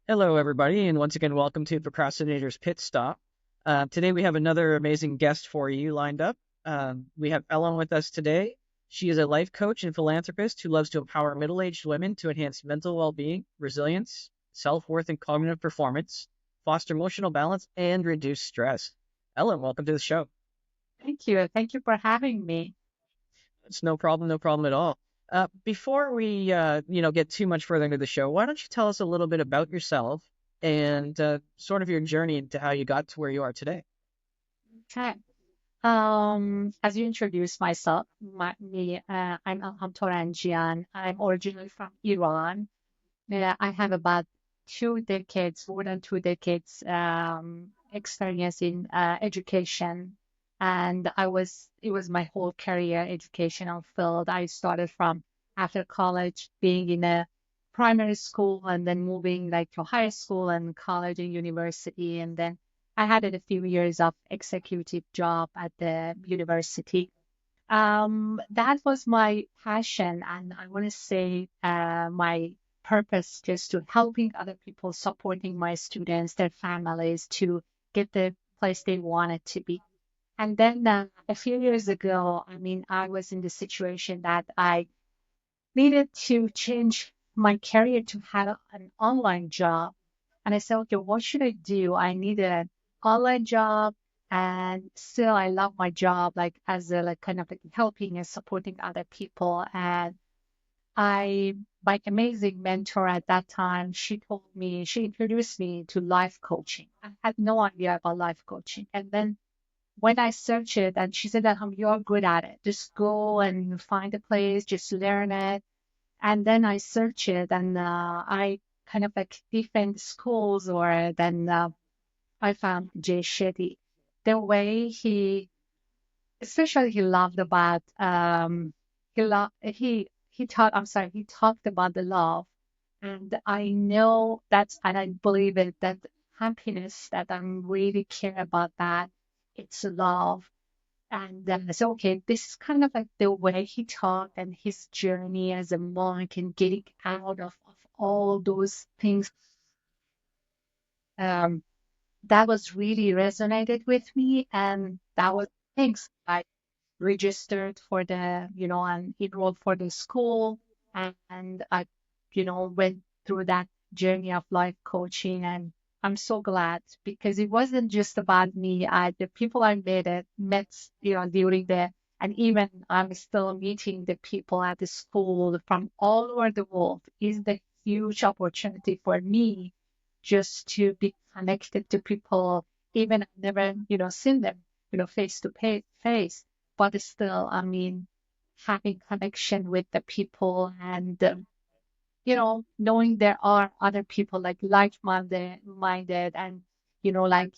Hello, everybody, and once again, welcome to Procrastinator's Pit Stop. Today, we have another amazing guest for you lined up. We have Ellen with us today. She is a life coach and philanthropist who loves to empower middle aged women to enhance mental well being, resilience, self worth, and cognitive performance, foster emotional balance, and reduce stress. Ellen, welcome to the show. Thank you. Thank you for having me. It's no problem at all. Before we get too much further into the show, why don't you tell us a little bit about yourself and sort of your journey into how you got to where you are today? Okay. As you introduced myself, I'm Elham Toranjiyan. I'm originally from Iran. I have about 2 decades, more than 2 decades, experience in education, and it was my whole career educational field. I started from after college, being in a primary school, and then moving like to high school and college and university, and then I had a few years of executive job at the university. That was my passion, and I want to say my purpose just to helping other people, supporting my students, their families to get the place they wanted to be. And then a few years ago, I was in the situation that I needed to change my career to have an online job. And I said, okay, what should I do? I need an online job. And still, I love my job, like as a like kind of like helping and supporting other people. And I, my amazing mentor at that time, she introduced me to life coaching. I had no idea about life coaching. And then when I searched it, and she said that you're good at it, just go and find a place, just learn it. And then I search it, and I kind of like different schools, or then I found Jay Shetty. The way especially he loved about, he taught, I'm sorry, he talked about the love. And I know that's, and I believe it, that happiness that I'm really care about that, it's love. And so, okay, this is kind of like the way he talked and his journey as a monk and getting out of all those things. Um, that was really resonated with me. And that was things I registered for and enrolled for the school. And I, went through that journey of life coaching. And I'm so glad because it wasn't just about me. The people I met, during and even I'm still meeting the people at the school from all over the world is the huge opportunity for me just to be connected to people, even I've never, seen them, face to face, but still, having connection with the people and, knowing there are other people like like-minded and, like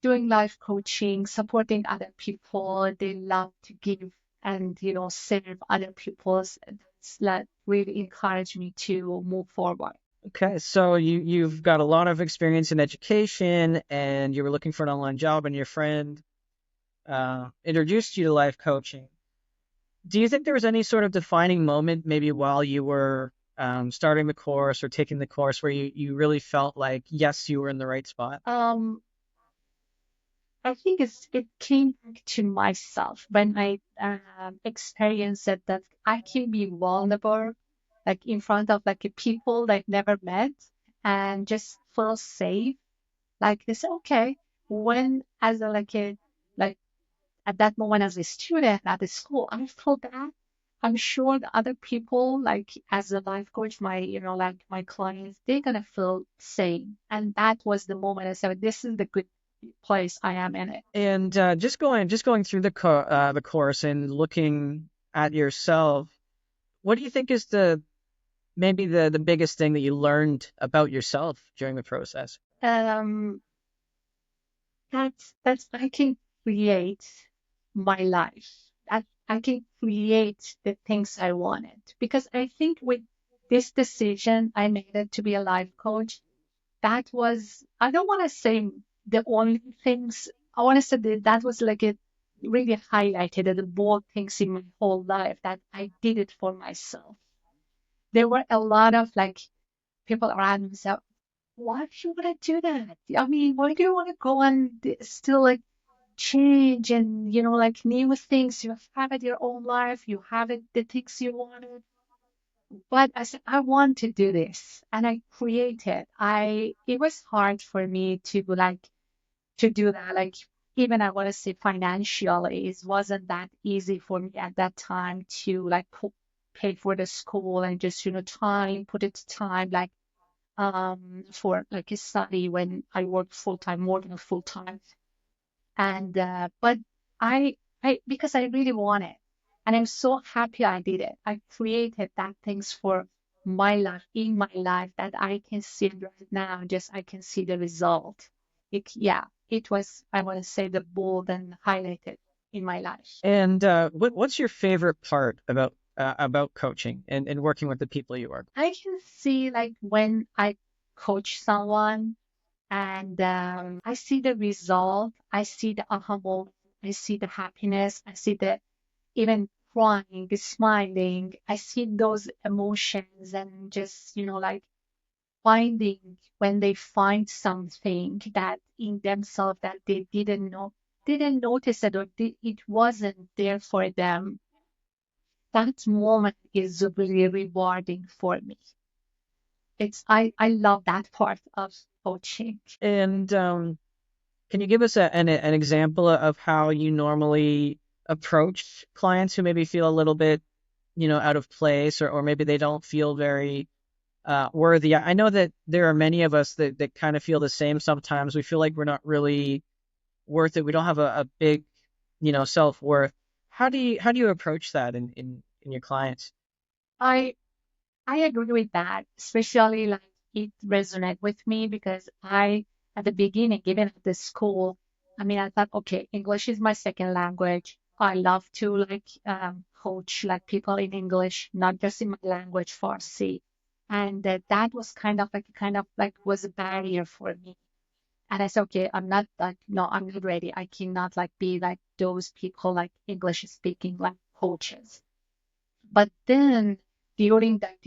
doing life coaching, supporting other people. They love to give and, serve other people. That's like really encouraged me to move forward. Okay, so you've got a lot of experience in education, and you were looking for an online job, and your friend introduced you to life coaching. Do you think there was any sort of defining moment, maybe while you were starting the course or taking the course, where you really felt like, yes, you were in the right spot? Um, I think it came back to myself when I experienced it that I can be vulnerable, like in front of like a people like never met, and just feel safe. Like this, okay. When as a like at that moment as a student at the school, I felt that. I'm sure the other people, like as a life coach, like my clients, they're gonna feel same. And that was the moment I said, this is the good place I am in it. And just going through the course and looking at yourself, what do you think is the biggest thing that you learned about yourself during the process? Um, that's I can create my life. I can create the things I wanted because I think with this decision I made it to be a life coach. That was I don't want to say the only things I want to say that that was like it really highlighted the bold things in my whole life that I did it for myself. There were a lot of like people around me. why do you want to do that? I mean, why do you want to go and still like change and, like new things? You have it your own life, you have it the things you wanted. But I said, I want to do this. And I created. It was hard for me to like to do that. Like even I want to say financially, it wasn't that easy for me at that time to like pay for the school and just, time, put it time like for like a study when I worked full time, more than full time. And but because I really want it, and I'm so happy I did it. I created that things for my life, in my life, that I can see it right now. Just I can see the result. Yeah, it was, I want to say, the bold and highlighted in my life. And what's your favorite part about coaching and working with the people you work? I can see like when I coach someone and I see the result, I see the aha moment, I see the happiness, I see the even crying, smiling. I see those emotions and just, like finding when they find something that in themselves that they didn't notice it, or it wasn't there for them. That moment is really rewarding for me. I love that part of coaching. And can you give us an example of how you normally approach clients who maybe feel a little bit, out of place, or maybe they don't feel very worthy? I know that there are many of us that kind of feel the same sometimes. We feel like we're not really worth it. We don't have a big, self-worth. How do you approach that in your clients? I I agree with that, especially like it resonated with me because at the beginning, even at the school, I mean, I thought, okay, English is my second language. I love to like coach like people in English, not just in my language, Farsi. And that was kind of like was a barrier for me. And I said, okay, I'm not like, no, I'm not ready. I cannot like be like those people like English speaking like coaches. But then during that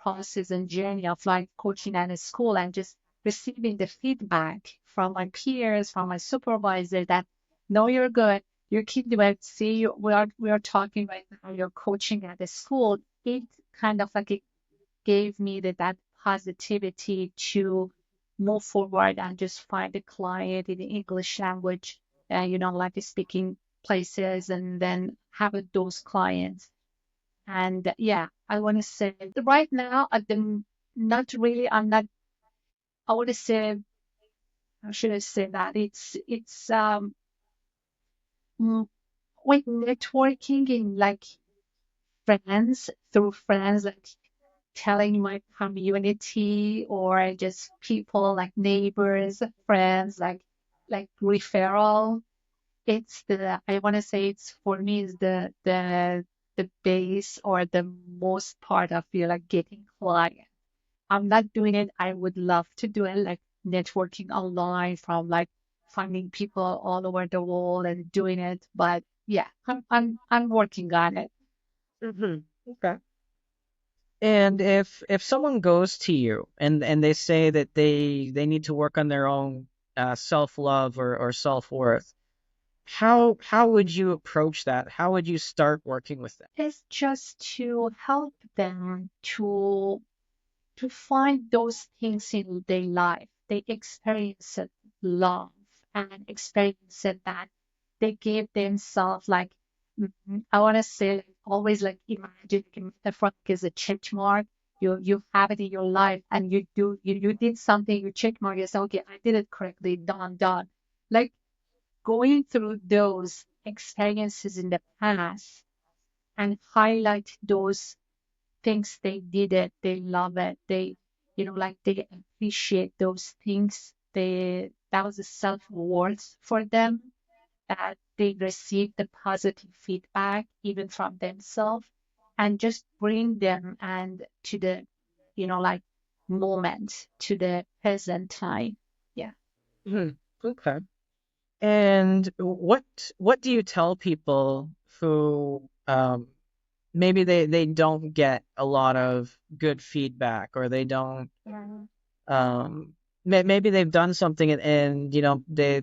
process and journey of like coaching at a school and just receiving the feedback from my peers, from my supervisor that no, you're good, you keep doing it. See, we are talking right now. You're coaching at the school. It kind of like it gave me that positivity to move forward and just find a client in the English language, like speaking places, and then have those clients. And yeah, I want to say right now at the not really, I'm not, I want to say, how should I say that? It's mm, with networking in like friends, through friends, like telling my community or just people like neighbors, friends, like referral. It's the, I want to say it's for me is the base or the most part of feel like getting client. I'm not doing it. I would love to do it, like networking online from like finding people all over the world and doing it. But yeah, I'm working on it. Okay. And if someone goes to you and they say that they need to work on their own self-love or self-worth, how would you approach that? How would you start working with them? It's just to help them to find those things in their life. They experience it, love and experience it that they give themselves like, I want to say always like imagine the front is a check mark. You have it in your life and you did something, you check mark, you say, okay, I did it correctly, done. Like going through those experiences in the past and highlight those things they did it, they love it, they, like they appreciate those things. That was a self-worth for them, that they receive the positive feedback even from themselves, and just bring them and to the, like moment, to the present time. Yeah. Mhm. Okay. And what do you tell people who maybe they don't get a lot of good feedback, or they don't Yeah. um maybe they've done something and they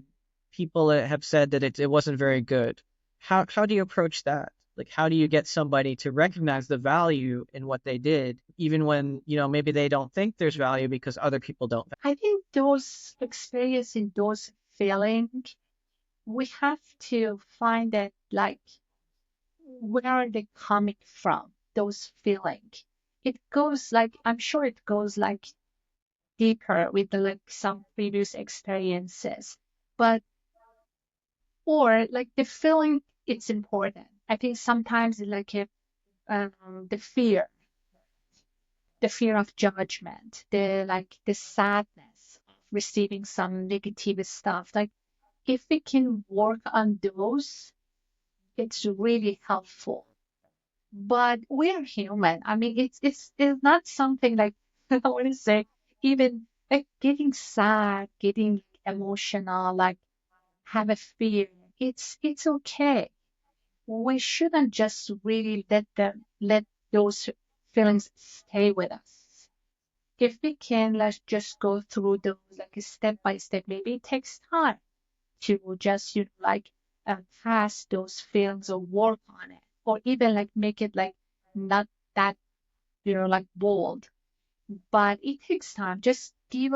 people have said that it wasn't very good. How do you approach that? Like, how do you get somebody to recognize the value in what they did, even when maybe they don't think there's value because other people don't? I think those experiencing those feelings, we have to find it like where are they coming from, those feelings. It goes like, I'm sure it goes like deeper with the, like some previous experiences, but or like the feeling, it's important. I think sometimes like if, the fear of judgment, the like the sadness of receiving some negative stuff. Like if we can work on those, it's really helpful. But we're human. I mean, it's not something like I want to say, even like getting sad, getting emotional, like have a fear. It's okay. We shouldn't just really let those feelings stay with us. If we can, let's just go through those like step by step. Maybe it takes time to just like pass those feelings or work on it, or even like make it like not that like bold, but it takes time. Just give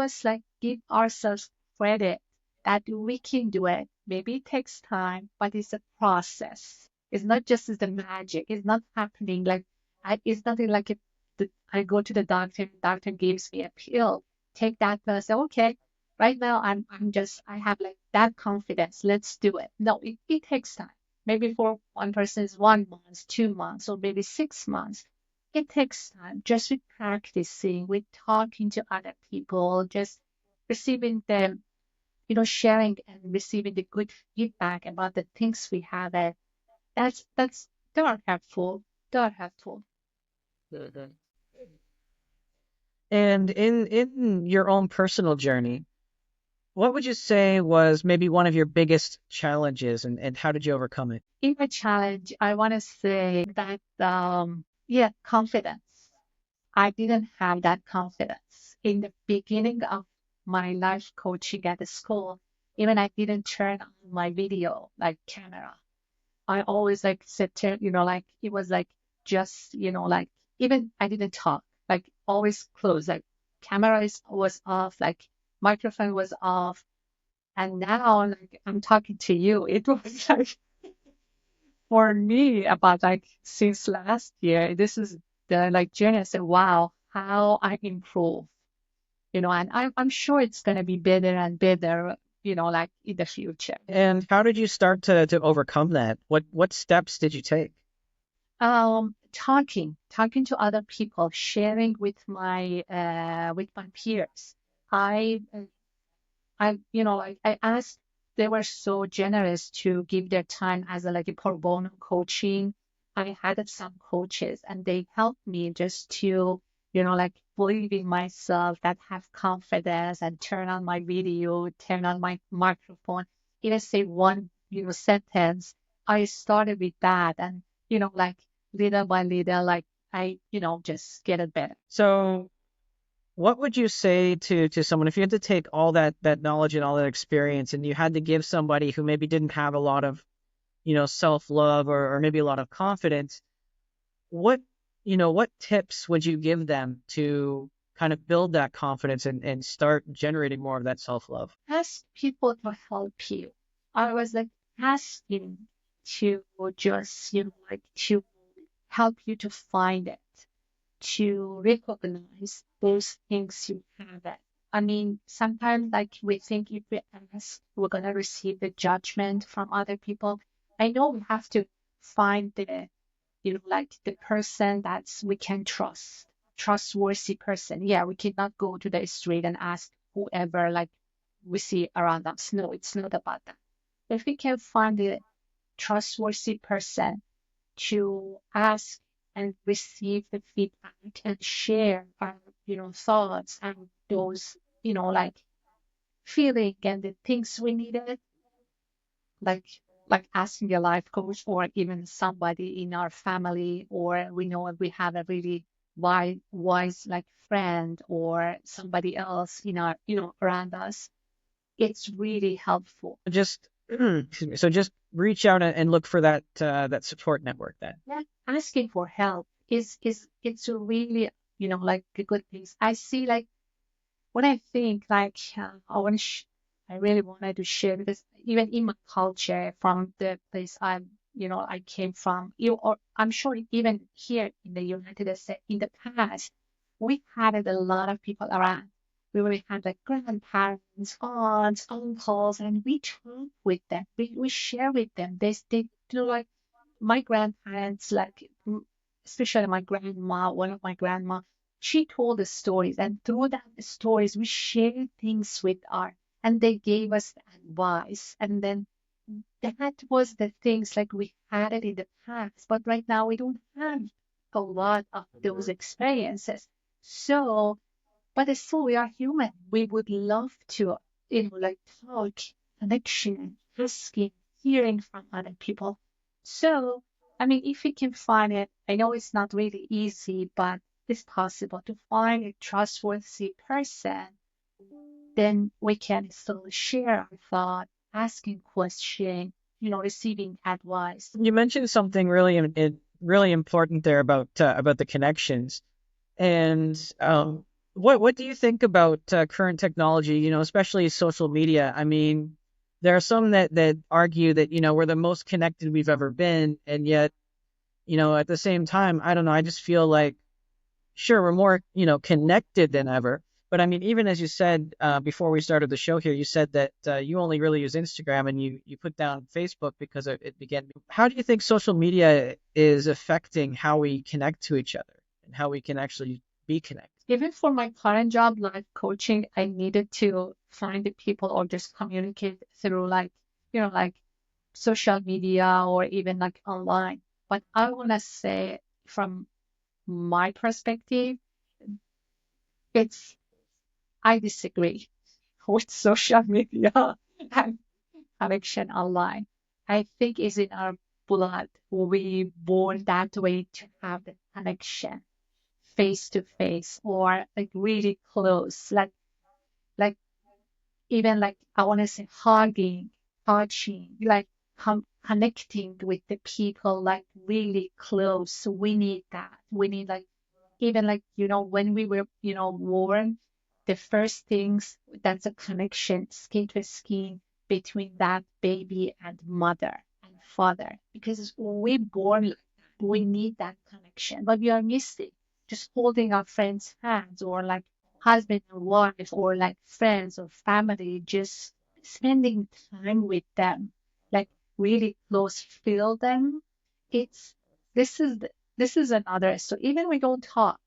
ourselves credit that we can do it. Maybe it takes time, but it's a process. It's not just the magic. It's not happening like it's nothing like I go to the doctor gives me a pill. Take that pill. I say, okay, right now I have like that confidence. Let's do it. No, it takes time. Maybe for one person is 1 month, 2 months, or maybe 6 months. It takes time just with practicing, with talking to other people, just receiving them, sharing and receiving the good feedback about the things we have. That's they are helpful. They are helpful. Mhm. And in your own personal journey, what would you say was maybe one of your biggest challenges, and how did you overcome it? In my challenge, I want to say that yeah, confidence. I didn't have that confidence in the beginning of my life coaching at the school. Even I didn't turn on my video like camera. I always like sit there, like it was like just, like even I didn't talk, like always closed, like was off, like microphone was off. And now like I'm talking to you. It was like for me about like since last year, this is the like journey. I said, wow, how I improve, and I'm sure it's gonna be better and better, like in the future. And how did you start to overcome that? What steps did you take? Talking to other people, sharing with my peers. I like I asked, they were so generous to give their time as a like a pro bono coaching. I had some coaches and they helped me just to, like believe in myself, that have confidence and turn on my video, turn on my microphone, even say one, sentence. I started with that and, like little by little, like I, just get it better. So, what would you say to someone if you had to take all that knowledge and all that experience and you had to give somebody who maybe didn't have a lot of, self-love or maybe a lot of confidence, what, what tips would you give them to kind of build that confidence and start generating more of that self-love? Ask people to help you. I was like asking to just, like to help you to find it, to recognize those things you have it. I mean, sometimes like we think if we ask, we're gonna receive the judgment from other people. I know we have to find the, like the person that's we can trust, trustworthy person. Yeah, we cannot go to the street and ask whoever like we see around us. No, it's not about that. If we can find a trustworthy person to ask and receive the feedback and share our, thoughts and those, like feeling and the things we needed, like asking a life coach or even somebody in our family, or we know we have a really wise like friend or somebody else in our, around us, it's really helpful. Just excuse me. So just reach out and look for that support network then. Yeah, asking for help is it's a really, like a good thing. I see like when I think like I really wanted to share because even in my culture from the place I came from, or I'm sure even here in the United States in the past, we had a lot of people around. We had like grandparents, aunts, uncles, and we talk with them. We share with them. They do like my grandparents, like especially my grandma, one of my grandma, she told the stories, and through that stories, we shared things with our, and they gave us advice, and then that was the things like we had it in the past, but right now we don't have a lot of those experiences. So but still, we are human. We would love to, like talk, connection, asking, hearing from other people. So, I mean, if we can find it, I know it's not really easy, but it's possible to find a trustworthy person, then we can still share our thought, asking questions, receiving advice. You mentioned something really important there about the connections. And what do you think about current technology? Especially social media. I mean, there are some that argue that we're the most connected we've ever been, and yet at the same time, I don't know. I just feel like sure we're more connected than ever. But I mean, even as you said before we started the show here, you said that you only really use Instagram and you put down Facebook because it began. How do you think social media is affecting how we connect to each other and how we can actually be connected? Even for my current job, life coaching, I needed to find the people or just communicate through like, like social media or even like online. But I want to say from my perspective, it's I disagree with social media and connection online. I think it's in our blood. We born that way to have the connection face to face or like really close, like even like I want to say hugging, touching, like connecting with the people like really close. We need that. We need like even like when we were born, the first things that's a connection skin to skin between that baby and mother and father because we born like that. We need that connection but we are missing just holding our friends hands or like husband and wife or like friends or family just spending time with them like really close feel them it's this is this is another so even we don't talk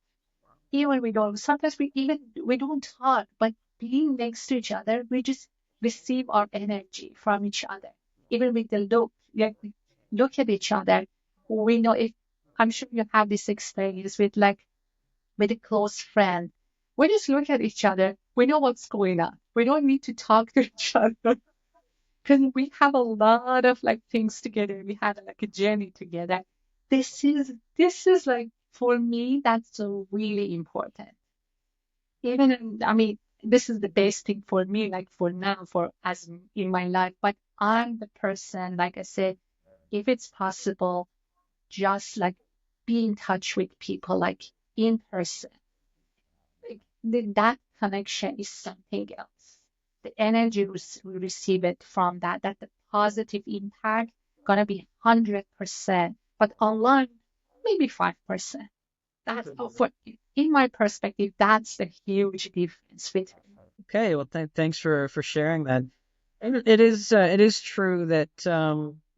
even we don't sometimes we don't talk but being next to each other we just receive our energy from each other even with the look like we look at each other we know if I'm sure you have this experience with a close friend we just look at each other we know what's going on we don't need to talk to each other because we have a lot of like things together. We had like a journey together. This is like for me, that's really important. Even I mean, this is the best thing for me, like for now, for as in my life. But I'm the person, like I said, if it's possible, just like be in touch with people, like in person like, that connection is something else. The energy we receive it from that the positive impact gonna be 100%, but online maybe 5%. That's for in my perspective, that's the huge difference with Okay, well, thanks for sharing that. And it is true that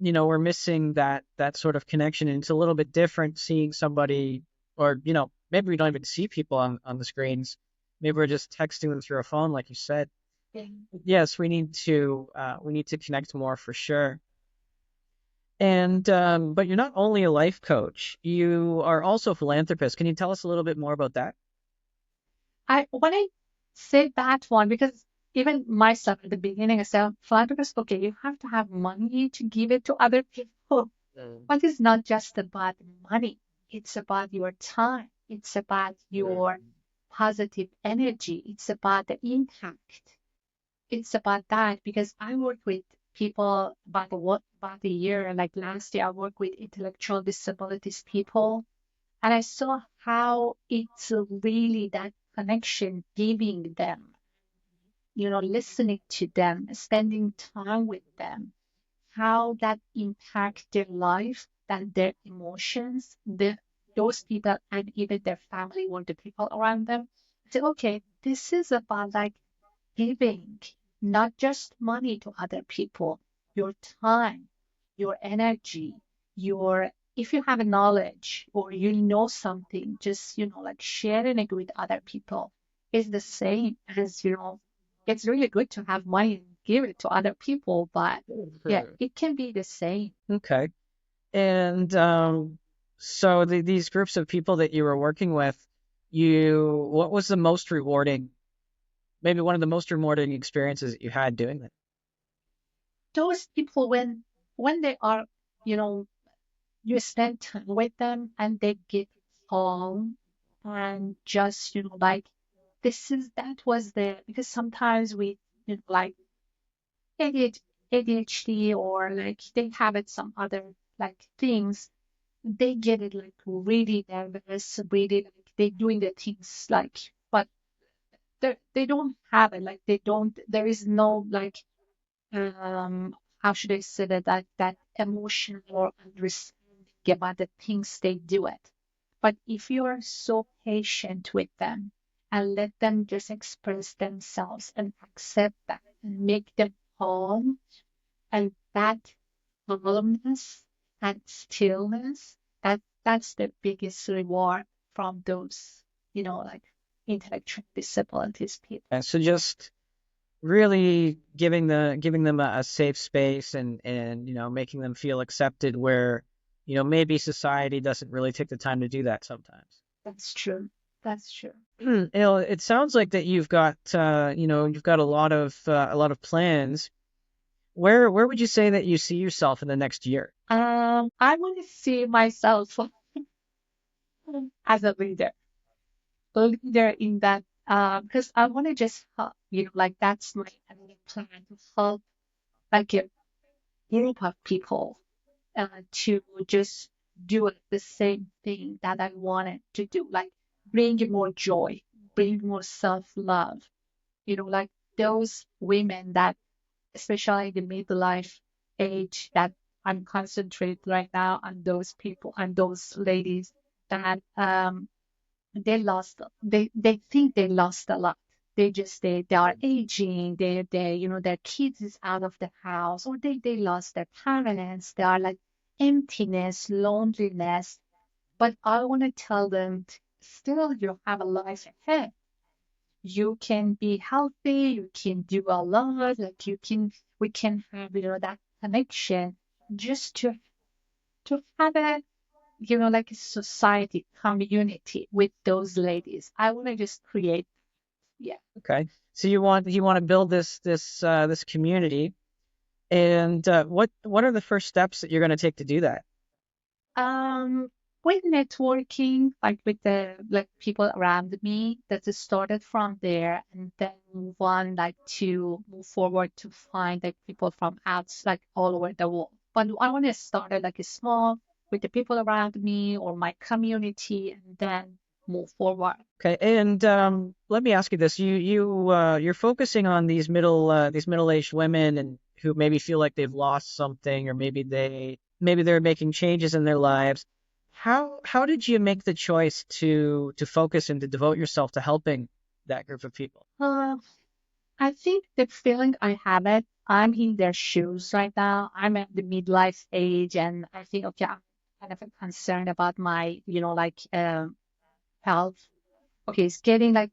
we're missing that sort of connection, and it's a little bit different seeing somebody, or maybe we don't even see people on the screens. Maybe we're just texting them through a phone, like you said. Yes, we need to connect more for sure. And but you're not only a life coach, you are also a philanthropist. Can you tell us a little bit more about that? I when I said that one because even myself at the beginning I said philanthropist, okay, you have to have money to give it to other people. But it's not just about money. It's about your time. It's about your positive energy. It's about the impact. It's about that because I work with people about a year, like last year, I worked with intellectual disabilities people, and I saw how it's really that connection giving them, listening to them, spending time with them, how that impact their life and their emotions, those people and even their family or the people around them. Say, okay, this is about like giving not just money to other people, your time, your energy, your if you have a knowledge or you know something, just like sharing it with other people is the same as it's really good to have money and give it to other people, but yeah, it can be the same. Okay. And so these groups of people that you were working with, what was the most rewarding, maybe one of the most rewarding experiences that you had doing that? Those people when they are, you know, you spend time with them and they get calm and just like this is that was the because sometimes we like ADHD or like they have it some other like things, they get it like really nervous, really like they doing the things like, but they don't have it like they don't, there is no like how should I say that emotion or understanding about the things they do it. But if you are so patient with them and let them just express themselves and accept that and make them calm, and that calmness and stillness, that's the biggest reward from those, like intellectual disabilities people. And so just really giving them a safe space and making them feel accepted where maybe society doesn't really take the time to do that sometimes. That's true. That's true. It sounds like that you've got a lot of plans. Where would you say that you see yourself in the next year? I want to see myself as a leader in that, because I want to just help, like that's my another plan to help like a group of people to just do the same thing that I wanted to do, like bring more joy, bring more self-love, like those women that, especially the midlife age, that I'm concentrated right now on those people and those ladies that they think they lost a lot. They are aging, their kids is out of the house, or they lost their parents, they are like emptiness, loneliness. But I want to tell them still you have a life ahead. You can be healthy, you can do a lot, like we can have, that connection just to have a, like a society, community with those ladies. I want to just create, yeah. Okay, so you want to build this community, and what are the first steps that you're going to take to do that? Um, with networking, like with the like people around me, that it started from there, and then move on like to move forward to find like people from outs like all over the world. But I want to start it like a small with the people around me or my community, and then move forward. Okay, and let me ask you this: you're focusing on these middle-aged women and who maybe feel like they've lost something, or maybe they're making changes in their lives. How did you make the choice to focus and to devote yourself to helping that group of people? I think the feeling I have it, I'm in their shoes right now. I'm at the midlife age, and I think, okay, I'm kind of concerned about my, like health. Okay, it's getting like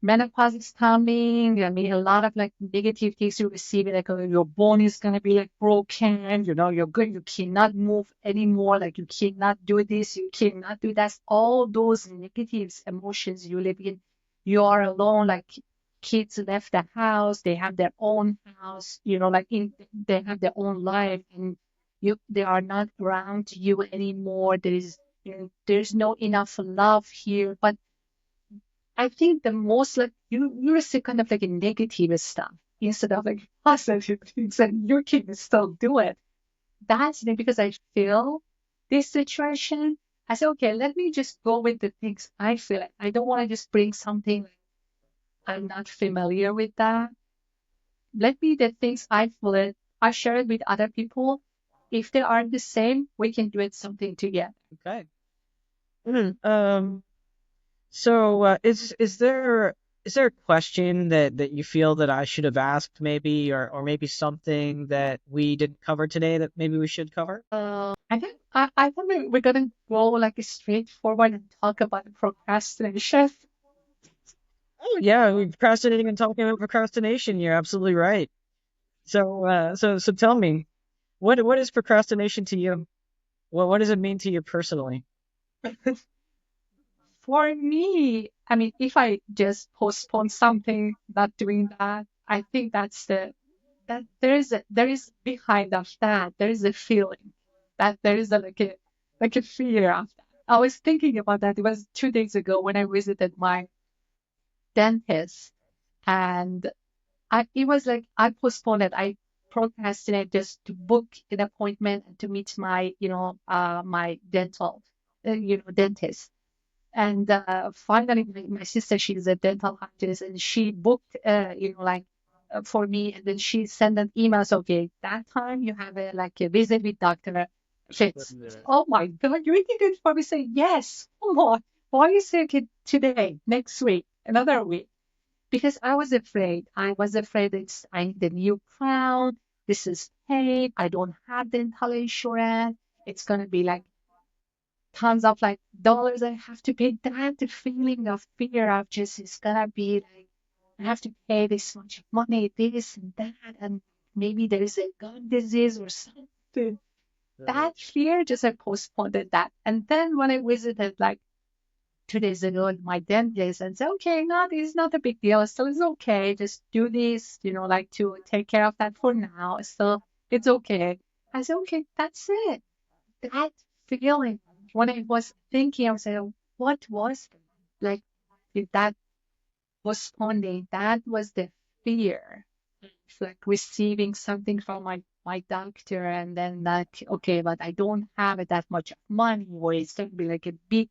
menopause is coming. I mean, a lot of like negative things you receive, like your bone is gonna be like broken. You're good. You cannot move anymore. Like you cannot do this. You cannot do that. All those negative emotions you live in. You are alone. Like kids left the house. They have their own house. They have their own life, and they are not around you anymore. there's no enough love here. But I think the most like you're still kind of like a negative stuff instead of like positive things, and you can still do it. That's it because I feel this situation. I said, okay, let me just go with the things I feel. I don't want to just bring something I'm not familiar with that. Let me the things I feel it. I share it with other people. If they aren't the same, we can do it something together. Okay. Mhm. So, is there a question that you feel that I should have asked maybe, or maybe something that we didn't cover today that maybe we should cover? I think we're gonna go like straightforward and talk about procrastination. Oh yeah, we procrastinating and talking about procrastination. You're absolutely right. So tell me, what is procrastination to you? What does it mean to you personally? For me, I mean, if I just postpone something, not doing that, I think that's that there is behind of that there is a feeling that there is like a fear of that. I was thinking about that. It was 2 days ago when I visited my dentist, and it was like I postponed it. I procrastinated just to book an appointment and to meet my my dental dentist. And finally, my sister, she's a dental hygienist, and she booked, for me. And then she sent an email. So, okay, that time you have a visit with Dr. Fitz. Oh my God, you really did for me say yes. Come on. Why you say it today, next week, another week? Because I was afraid. I was afraid I'm the new crown. This is paid. I don't have dental insurance. It's going to be like tons of like dollars I have to pay. That the feeling of fear of just it's gonna be like I have to pay this much money, this and that, and maybe there is a gun disease or something. That fear just I postponed that. And then when I visited like 2 days ago at my dentist and said, okay, no, this is not a big deal. Still it's okay. Just do this, like to take care of that for now. Still it's okay. I said, okay, that's it. That feeling when I was thinking, I was like, what was like that postponing? That was the fear of like receiving something from my doctor, and then like, okay, but I don't have it that much money, or it's going to be like a big,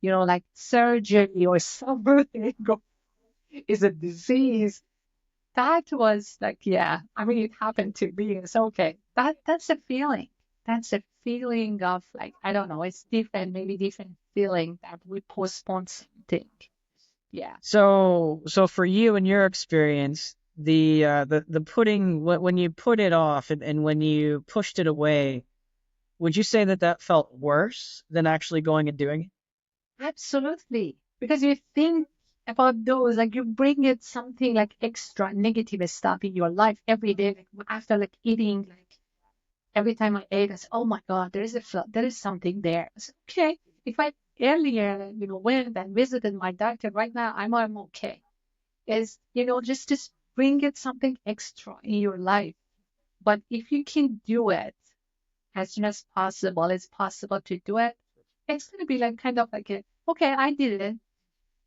like surgery or something, or is a disease. That was like, yeah, I mean, it happened to me. It's okay. That's a feeling. That's a feeling of like, I don't know, it's different, maybe different feeling that we postpone something. Yeah. So for you and your experience, the putting when you put it off and when you pushed it away, would you say that that felt worse than actually going and doing it? Absolutely. Because you think about those, like you bring it something like extra negative stuff in your life every day, like after like eating, like every time I ate, I said, "Oh my God, there is something there." I said, "Okay, if I earlier, went and visited my doctor, right now I'm okay." Is just bring it something extra in your life. But if you can do it as soon as possible, it's possible to do it. It's gonna be like kind of like okay, I did it.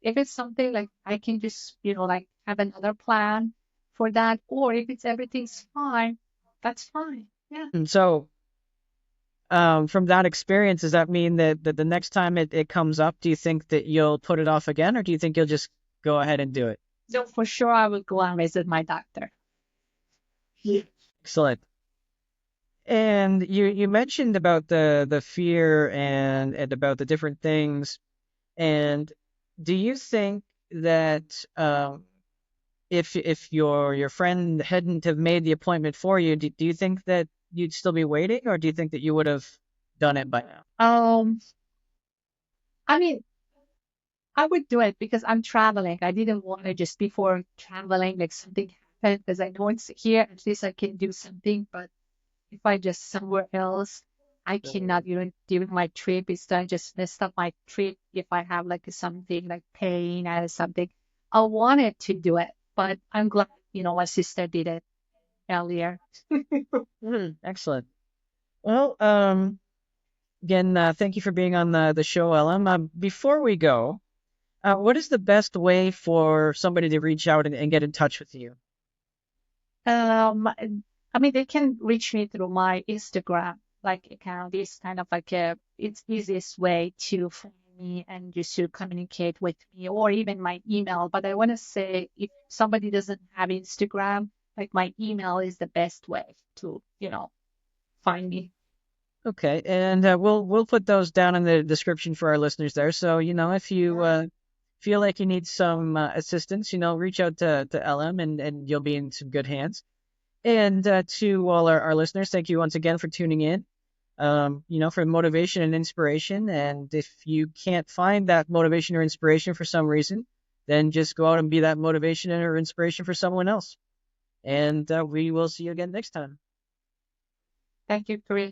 If it's something like I can just like have another plan for that, or if it's everything's fine, that's fine. Yeah. And so, from that experience, does that mean that the next time it comes up, do you think that you'll put it off again, or do you think you'll just go ahead and do it? So for sure, I will go and visit my doctor. Yeah. Excellent. And you mentioned about the fear and about the different things. And do you think that if your friend hadn't have made the appointment for you, do you think that you'd still be waiting, or do you think that you would have done it by now? I mean, I would do it because I'm traveling. I didn't want to just before traveling, like something happened because I know it's here. At least I can do something. But if I just somewhere else, I cannot. During my trip, it's I just messed up my trip. If I have like something like pain or something, I wanted to do it, but I'm glad my sister did it earlier. Excellent. Well, Again, thank you for being on the show, Elham. Before we go, what is the best way for somebody to reach out and get in touch with you? Um, I mean, they can reach me through my Instagram like account. It's kind of like it's easiest way to find me and just to communicate with me, or even my email. But I want to say, if somebody doesn't have Instagram, like my email is the best way to, find me. Okay, and we'll put those down in the description for our listeners there. So if you feel like you need some assistance, reach out to Elham, and you'll be in some good hands. And to all our listeners, thank you once again for tuning in. For motivation and inspiration. And if you can't find that motivation or inspiration for some reason, then just go out and be that motivation or inspiration for someone else. And we will see you again next time. Thank you, Chris.